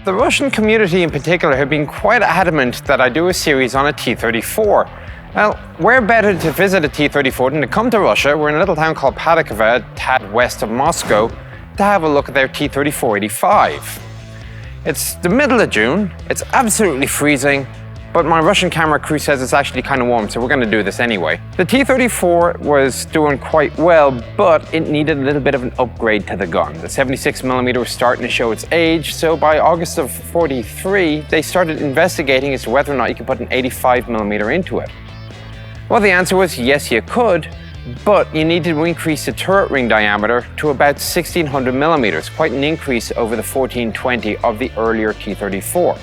The Russian community in particular have been quite adamant that I do a series on a T-34. Well, where better to visit a T-34 than to come to Russia? We're in a little town called Padikova, a tad west of Moscow, to have a look at their T-34-85. It's the middle of June, it's absolutely freezing, but my Russian camera crew says it's actually kind of warm, so we're going to do this anyway. The T-34 was doing quite well, but it needed a little bit of an upgrade to the gun. The 76mm was starting to show its age, so by August of '43, they started investigating as to whether or not you could put an 85mm into it. Well, the answer was yes, you could, but you needed to increase the turret ring diameter to about 1600mm, quite an increase over the 1420 of the earlier T-34.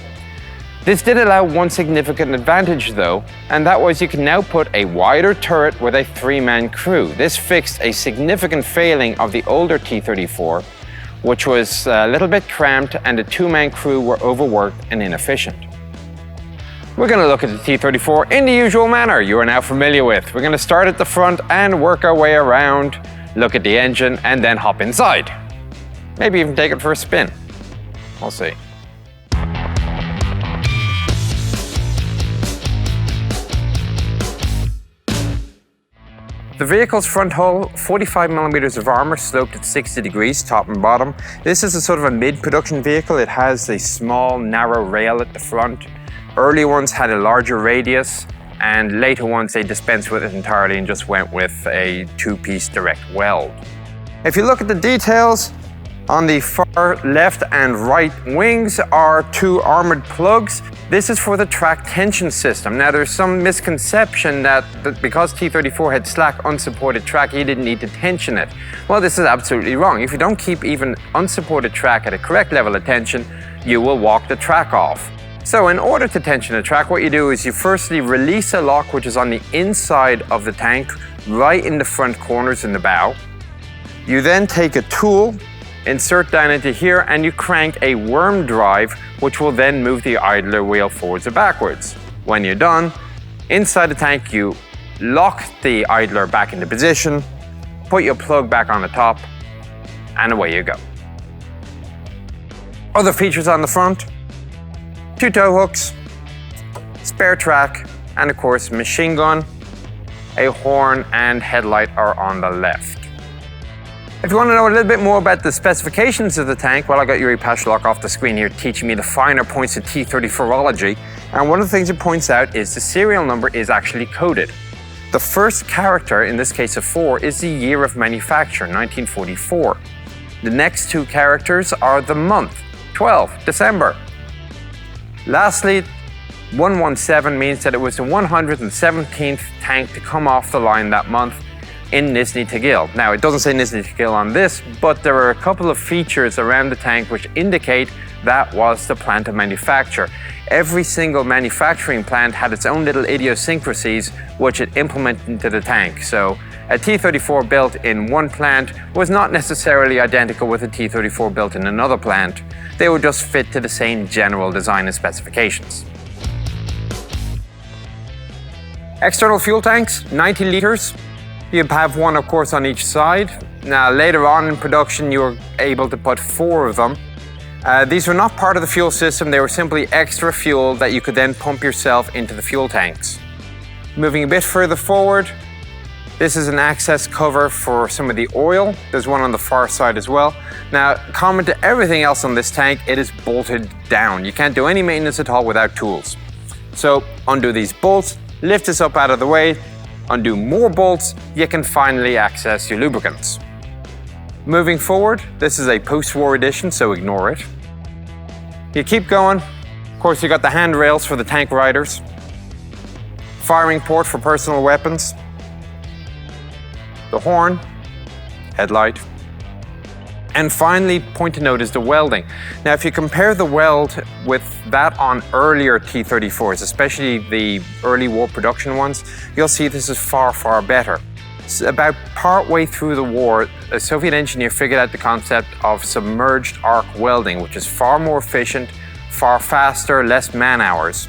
This did allow one significant advantage though, and that was you can now put a wider turret with a 3-man crew. This fixed a significant failing of the older T-34, which was a little bit cramped and the 2-man crew were overworked and inefficient. We're going to look at the T-34 in the usual manner you are now familiar with. We're going to start at the front and work our way around, look at the engine, and then hop inside. Maybe even take it for a spin. We'll see. The vehicle's front hull, 45mm of armor sloped at 60 degrees, top and bottom. This is a sort of a mid-production vehicle. It has a small, narrow rail at the front. Early ones had a larger radius, and later ones they dispensed with it entirely and just went with a 2-piece direct weld. If you look at the details, on the far left and right wings are 2 armored plugs. This is for the track tension system. Now there's some misconception that because T-34 had slack unsupported track, you didn't need to tension it. Well, this is absolutely wrong. If you don't keep even unsupported track at a correct level of tension, you will walk the track off. So in order to tension a track, what you do is you firstly release a lock which is on the inside of the tank, right in the front corners in the bow. You then take a tool, insert down into here, and you crank a worm drive, which will then move the idler wheel forwards or backwards. When you're done, inside the tank you lock the idler back into position, put your plug back on the top, and away you go. Other features on the front: 2 tow hooks, spare track, and of course machine gun, a horn and headlight are on the left. If you want to know a little bit more about the specifications of the tank, well, I got Yuri Pashlock off the screen here teaching me the finer points of T-34ology, and one of the things it points out is the serial number is actually coded. The first character, in this case of 4, is the year of manufacture, 1944. The next 2 characters are the month, 12, December. Lastly, 117 means that it was the 117th tank to come off the line that month in Nizhny Tagil. Now, it doesn't say Nizhny Tagil on this, but there are a couple of features around the tank which indicate that was the plant of manufacture. Every single manufacturing plant had its own little idiosyncrasies which it implemented into the tank. So a T-34 built in one plant was not necessarily identical with a T-34 built in another plant. They would just fit to the same general design and specifications. External fuel tanks, 90 litres. You have one, of course, on each side. Now, later on in production, you were able to put 4 of them. These were not part of the fuel system. They were simply extra fuel that you could then pump yourself into the fuel tanks. Moving a bit further forward, this is an access cover for some of the oil. There's one on the far side as well. Now, common to everything else on this tank, it is bolted down. You can't do any maintenance at all without tools. So undo these bolts, lift this up out of the way, undo more bolts, you can finally access your lubricants. Moving forward, this is a post-war edition, so ignore it. You keep going. Of course, you got the handrails for the tank riders, firing port for personal weapons, the horn, headlight, and finally, point to note is the welding. Now, if you compare the weld with that on earlier T-34s, especially the early war production ones, you'll see this is far, far better. About partway through the war, a Soviet engineer figured out the concept of submerged arc welding, which is far more efficient, far faster, less man-hours.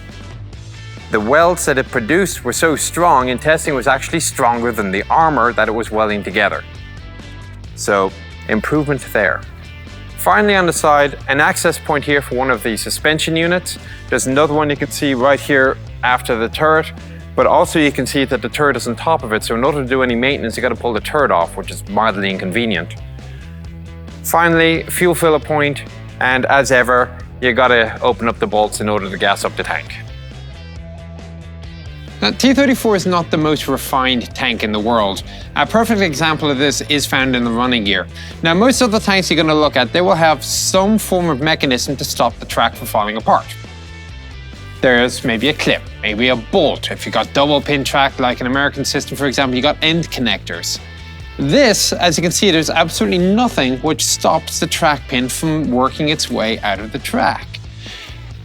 The welds that it produced were so strong, in testing was actually stronger than the armor that it was welding together. So, improvement there. Finally, on the side, an access point here for one of the suspension units. There's another one you can see right here after the turret, but also you can see that the turret is on top of it, so in order to do any maintenance, you got to pull the turret off, which is mildly inconvenient. Finally, fuel filler point, and as ever, you got to open up the bolts in order to gas up the tank. Now, T-34 is not the most refined tank in the world. A perfect example of this is found in the running gear. Now, most of the tanks you're going to look at, they will have some form of mechanism to stop the track from falling apart. There's maybe a clip, maybe a bolt. If you've got double pin track, like an American system, for example, you got end connectors. This, as you can see, there's absolutely nothing which stops the track pin from working its way out of the track.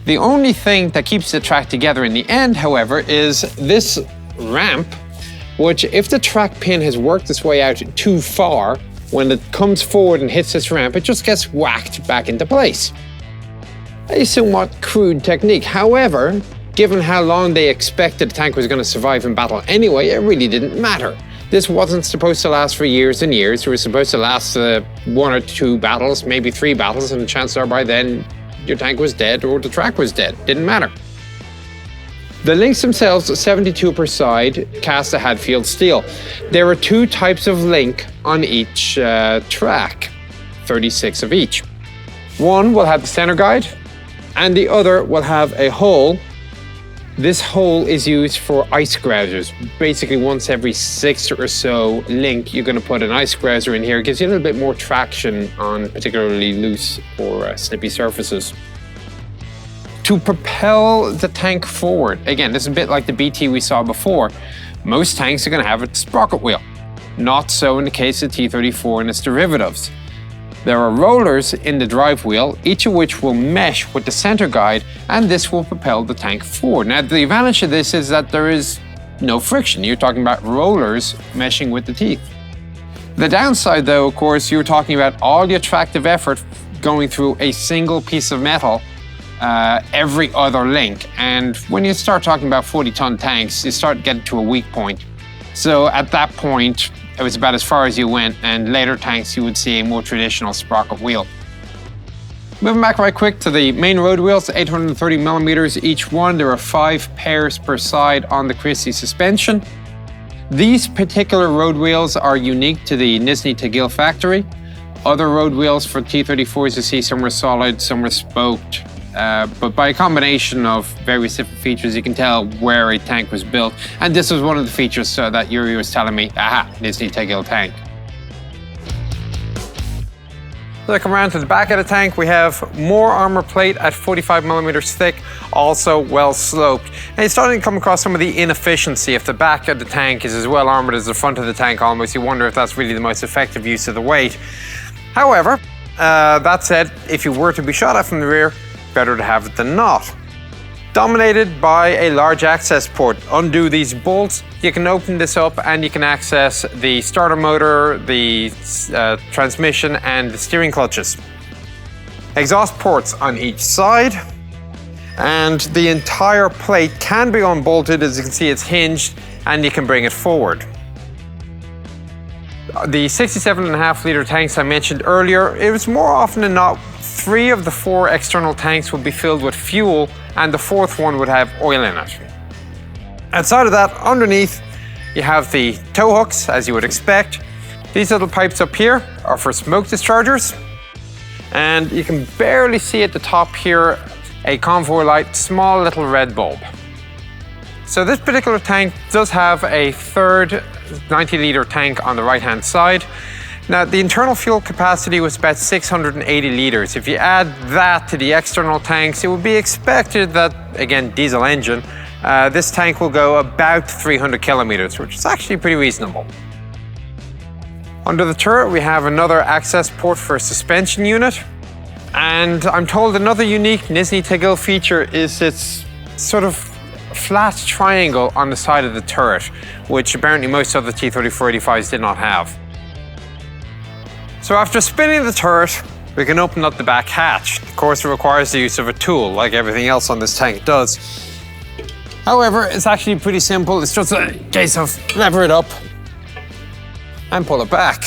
The only thing that keeps the track together in the end, however, is this ramp, which if the track pin has worked its way out too far, when it comes forward and hits this ramp, it just gets whacked back into place. A somewhat crude technique. However, given how long they expected the tank was going to survive in battle anyway, it really didn't matter. This wasn't supposed to last for years and years. It was supposed to last 1 or 2 battles, maybe 3 battles, and the chances are by then your tank was dead or the track was dead. Didn't matter. The links themselves, 72 per side, cast a Hadfield steel. There are 2 types of link on each track, 36 of each. One will have the center guide, and the other will have a hole. This hole is used for ice grousers. Basically, once every 6 or so link, you're going to put an ice grouser in here. It gives you a little bit more traction on particularly loose or slippy surfaces. To propel the tank forward, again, this is a bit like the BT we saw before. Most tanks are going to have a sprocket wheel. Not so in the case of T-34 and its derivatives. There are rollers in the drive wheel, each of which will mesh with the center guide, and this will propel the tank forward. Now, the advantage of this is that there is no friction. You're talking about rollers meshing with the teeth. The downside, though, of course, you're talking about all the attractive effort going through a single piece of metal every other link. And when you start talking about 40-ton tanks, you start getting to a weak point. So at that point, it was about as far as you went, and later tanks you would see a more traditional sprocket wheel. Moving back right quick to the main road wheels, 830 millimeters each one. There are 5 pairs per side on the Christie suspension. These particular road wheels are unique to the Nizhny Tagil factory. Other road wheels for T-34s, you see some were solid, some were spoked. But by a combination of various different features, you can tell where a tank was built. And this was one of the features that Yuri was telling me, aha, Nizhny Tagil tank. So I come around to the back of the tank, we have more armor plate at 45 millimeters thick, also well sloped. And you're starting to come across some of the inefficiency. If the back of the tank is as well armored as the front of the tank almost, you wonder if that's really the most effective use of the weight. However, that said, if you were to be shot at from the rear, better to have it than not. Dominated by a large access port. Undo these bolts, you can open this up and you can access the starter motor, the transmission and the steering clutches. Exhaust ports on each side, and the entire plate can be unbolted. As you can see, it's hinged and you can bring it forward. The 67.5 litre tanks I mentioned earlier, it was more often than not 3 of the 4 external tanks would be filled with fuel and the 4th one would have oil in it. Outside of that, underneath, you have the tow hooks, as you would expect. These little pipes up here are for smoke dischargers. And you can barely see at the top here a convoy light, small little red bulb. So this particular tank does have a third 90-litre tank on the right-hand side. Now, the internal fuel capacity was about 680 litres. If you add that to the external tanks, it would be expected that, again, diesel engine, this tank will go about 300 kilometres, which is actually pretty reasonable. Under the turret, we have another access port for a suspension unit. And I'm told another unique Nizhny Tagil feature is its sort of flat triangle on the side of the turret, which apparently most other T-34-85s did not have. So after spinning the turret, we can open up the back hatch. Of course, it requires the use of a tool, like everything else on this tank does. However, it's actually pretty simple. It's just a case of lever it up and pull it back.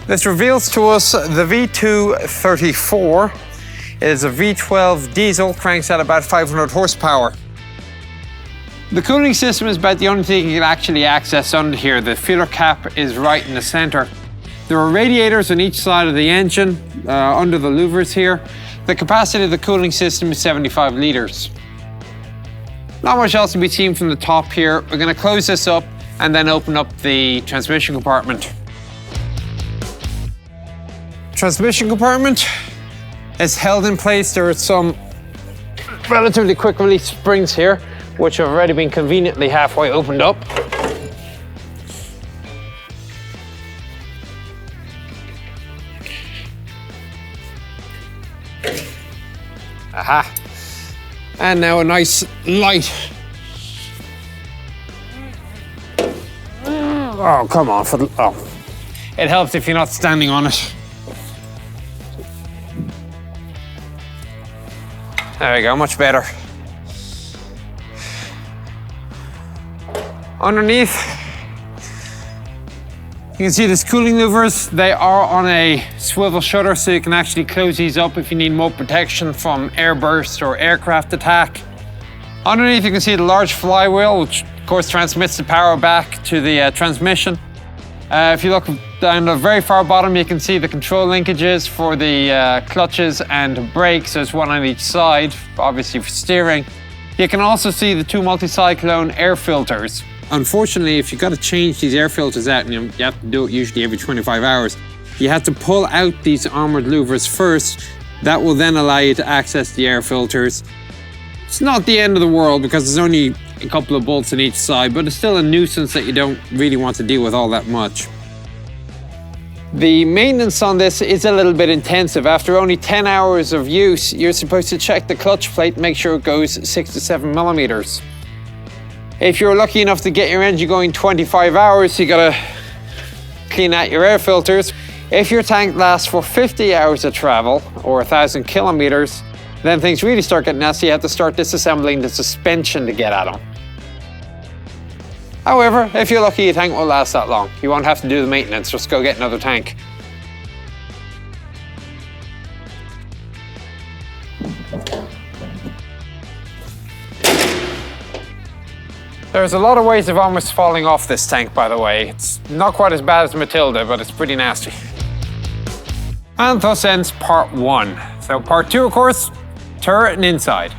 This reveals to us the V234 is a V12 diesel, cranks at about 500 horsepower. The cooling system is about the only thing you can actually access under here. The filler cap is right in the center. There are radiators on each side of the engine, under the louvers here. The capacity of the cooling system is 75 litres. Not much else to be seen from the top here. We're going to close this up and then open up the transmission compartment. Transmission compartment is held in place. There are some relatively quick release springs here, which have already been conveniently halfway opened up. Aha. And now a nice light. Oh, come on. It helps if you're not standing on it. There we go, much better. Underneath, you can see these cooling louvers. They are on a swivel shutter, so you can actually close these up if you need more protection from airburst or aircraft attack. Underneath, you can see the large flywheel, which of course transmits the power back to the transmission. If you look down the very far bottom, you can see the control linkages for the clutches and brakes. There's one on each side, obviously for steering. You can also see the two multi-cyclone air filters. Unfortunately, if you've got to change these air filters out, and you have to do it usually every 25 hours, you have to pull out these armoured louvers first. That will then allow you to access the air filters. It's not the end of the world because there's only a couple of bolts on each side, but it's still a nuisance that you don't really want to deal with all that much. The maintenance on this is a little bit intensive. After only 10 hours of use, you're supposed to check the clutch plate, make sure it goes 6 to 7 millimeters. If you're lucky enough to get your engine going 25 hours, you gotta clean out your air filters. If your tank lasts for 50 hours of travel or 1,000 kilometers, then things really start getting nasty. You have to start disassembling the suspension to get at them. However, if you're lucky, your tank won't last that long. You won't have to do the maintenance, just go get another tank. There's a lot of ways of almost falling off this tank, by the way. It's not quite as bad as Matilda, but it's pretty nasty. And thus ends part 1. So part 2, of course, turret and inside.